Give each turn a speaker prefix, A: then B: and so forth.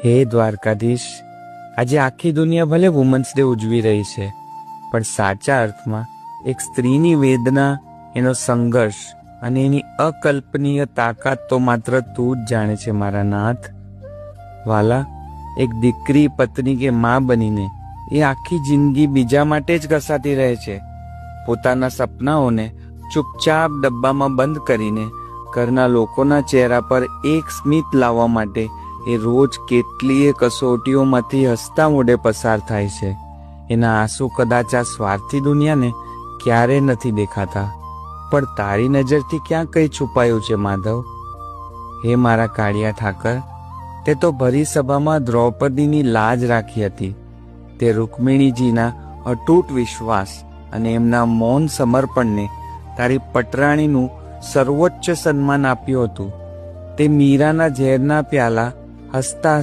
A: હે દ્વારકાધીશ, આજે આખી દુનિયા ભલે વુમન્સ ડે ઉજવી રહી છે, પણ સાચા અર્થમાં એક સ્ત્રીની વેદના, એનો સંઘર્ષ અને એની અકલ્પનીય તાકાત તો માત્ર તું જ જાણે છે મારા નાથ. વાલા, એક દીકરી, પત્ની કે માં બનીને એ આખી જિંદગી બીજા માટે જ ઘસાતી રહે છે. પોતાના સપનાઓને ચૂપચાપ ડબ્બામાં બંધ કરીને ઘરના લોકોના ચહેરા પર એક સ્મિત લાવવા માટે એ રોજ કેટલીય કસોટીઓમાંથી હસતા મોઢે પસાર થાય છે. એના આંસુ કદાચ આ સ્વાર્થી દુનિયાને ક્યારે નથી દેખાતા, પણ તારી નજરથી ક્યાં કંઈ છુપાયું છે માધવ? હે મારા કાળિયા ઠાકર, તે તો ભરી સભામાં દ્રૌપદીની લાજ રાખી હતી. તે રૂકમિણીજીના અતૂટ વિશ્વાસ અને એમના મૌન સમર્પણને તારી પટરાણીનું સર્વોચ્ચ સન્માન આપ્યું હતું. તે મીરાના ઝેરના પ્યાલા હસતા